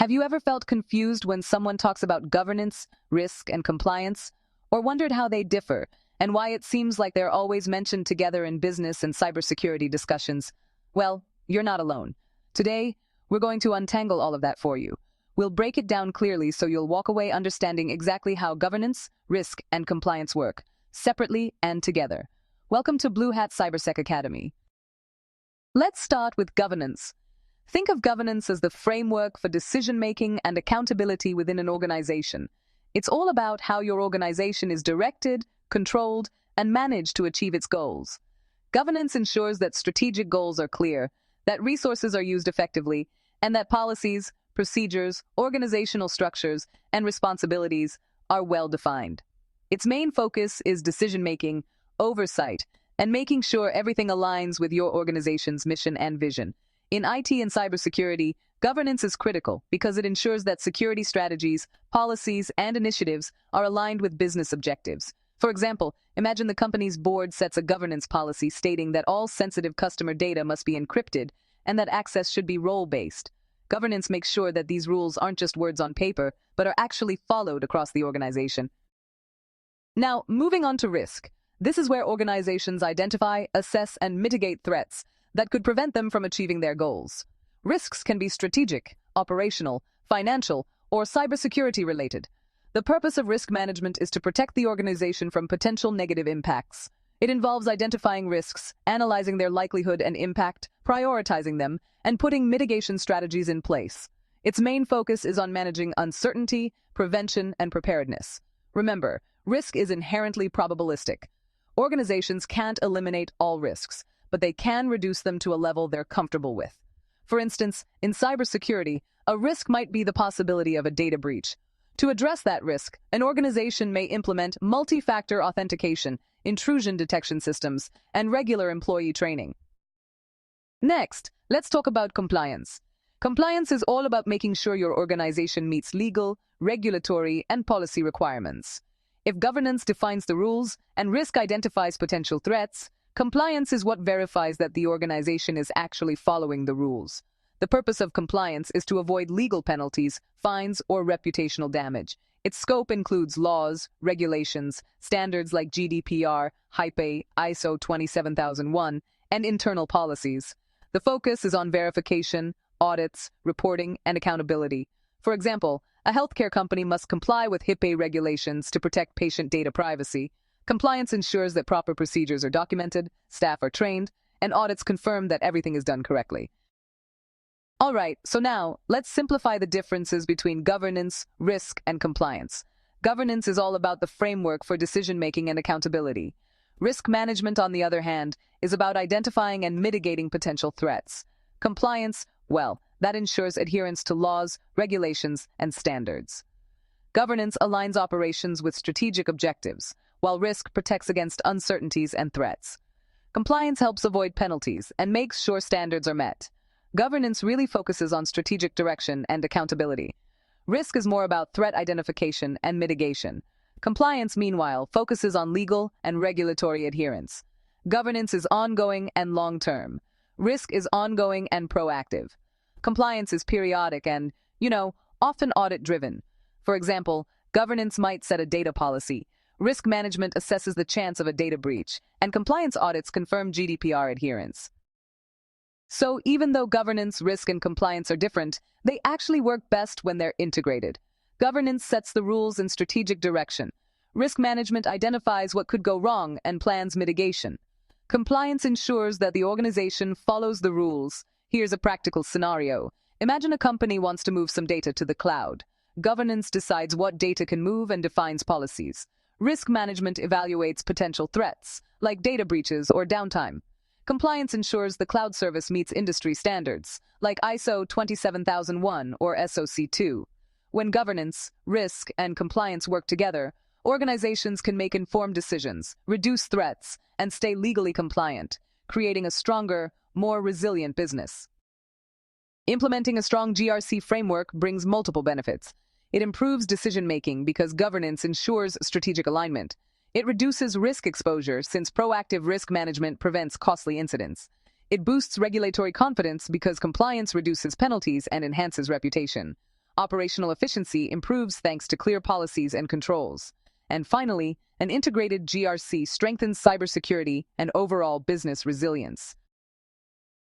Have you ever felt confused when someone talks about governance, risk, and compliance? Or wondered how they differ and why it seems like they're always mentioned together in business and cybersecurity discussions? Well, you're not alone. Today, we're going to untangle all of that for you. We'll break it down clearly so you'll walk away understanding exactly how governance, risk, and compliance work, separately and together. Welcome to Bluehat Cybersec Academy. Let's start with governance. Think of governance as the framework for decision-making and accountability within an organization. It's all about how your organization is directed, controlled, and managed to achieve its goals. Governance ensures that strategic goals are clear, that resources are used effectively, and that policies, procedures, organizational structures, and responsibilities are well defined. Its main focus is decision-making, oversight, and making sure everything aligns with your organization's mission and vision. In IT and cybersecurity, governance is critical because it ensures that security strategies, policies, and initiatives are aligned with business objectives. For example, imagine the company's board sets a governance policy stating that all sensitive customer data must be encrypted and that access should be role-based. Governance makes sure that these rules aren't just words on paper, but are actually followed across the organization. Now, moving on to risk. This is where organizations identify, assess, and mitigate threats that could prevent them from achieving their goals. Risks can be strategic, operational, financial, or cybersecurity related. The purpose of risk management is to protect the organization from potential negative impacts. It involves identifying risks, analyzing their likelihood and impact, prioritizing them, and putting mitigation strategies in place. Its main focus is on managing uncertainty, prevention, and preparedness. Remember, risk is inherently probabilistic. Organizations can't eliminate all risks, but they can reduce them to a level they're comfortable with. For instance, in cybersecurity, a risk might be the possibility of a data breach. To address that risk, an organization may implement multi-factor authentication, intrusion detection systems, and regular employee training. Next, let's talk about compliance. Compliance is all about making sure your organization meets legal, regulatory, and policy requirements. If governance defines the rules and risk identifies potential threats, compliance is what verifies that the organization is actually following the rules. The purpose of compliance is to avoid legal penalties, fines, or reputational damage. Its scope includes laws, regulations, standards like GDPR, HIPAA, ISO 27001, and internal policies. The focus is on verification, audits, reporting, and accountability. For example, a healthcare company must comply with HIPAA regulations to protect patient data privacy. Compliance ensures that proper procedures are documented, staff are trained, and audits confirm that everything is done correctly. All right, so now, let's simplify the differences between governance, risk, and compliance. Governance is all about the framework for decision-making and accountability. Risk management, on the other hand, is about identifying and mitigating potential threats. Compliance, well, that ensures adherence to laws, regulations, and standards. Governance aligns operations with strategic objectives, while risk protects against uncertainties and threats. Compliance helps avoid penalties and makes sure standards are met. Governance really focuses on strategic direction and accountability. Risk is more about threat identification and mitigation. Compliance, meanwhile, focuses on legal and regulatory adherence. Governance is ongoing and long-term. Risk is ongoing and proactive. Compliance is periodic and, often audit-driven. For example, governance might set a data policy. Risk management assesses the chance of a data breach, and compliance audits confirm GDPR adherence. So even though governance, risk, and compliance are different, they actually work best when they're integrated. Governance sets the rules and strategic direction. Risk management identifies what could go wrong and plans mitigation. Compliance ensures that the organization follows the rules. Here's a practical scenario. Imagine a company wants to move some data to the cloud. Governance decides what data can move and defines policies. Risk management evaluates potential threats, like data breaches or downtime. Compliance ensures the cloud service meets industry standards, like ISO 27001 or SOC 2. When governance, risk, and compliance work together, organizations can make informed decisions, reduce threats, and stay legally compliant, creating a stronger, more resilient business. Implementing a strong GRC framework brings multiple benefits. It improves decision-making because governance ensures strategic alignment. It reduces risk exposure since proactive risk management prevents costly incidents. It boosts regulatory confidence because compliance reduces penalties and enhances reputation. Operational efficiency improves thanks to clear policies and controls. And finally, an integrated GRC strengthens cybersecurity and overall business resilience.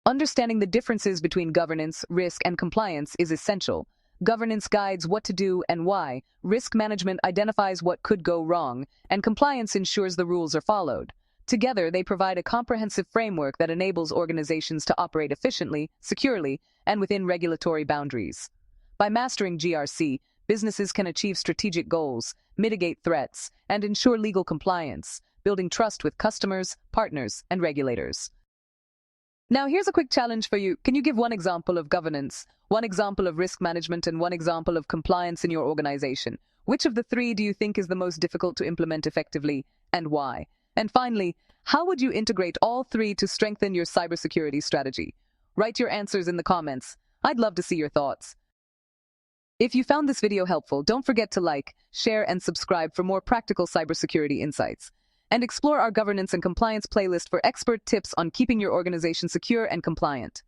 Understanding the differences between governance, risk, and compliance is essential. Governance guides what to do and why, risk management identifies what could go wrong, and compliance ensures the rules are followed. Together, they provide a comprehensive framework that enables organizations to operate efficiently, securely, and within regulatory boundaries. By mastering GRC, businesses can achieve strategic goals, mitigate threats, and ensure legal compliance, building trust with customers, partners, and regulators. Now, here's a quick challenge for you. Can you give one example of governance, one example of risk management, and one example of compliance in your organization? Which of the three do you think is the most difficult to implement effectively, and why? And finally, how would you integrate all three to strengthen your cybersecurity strategy? Write your answers in the comments. I'd love to see your thoughts. If you found this video helpful, don't forget to like, share, and subscribe for more practical cybersecurity insights. And explore our governance and compliance playlist for expert tips on keeping your organization secure and compliant.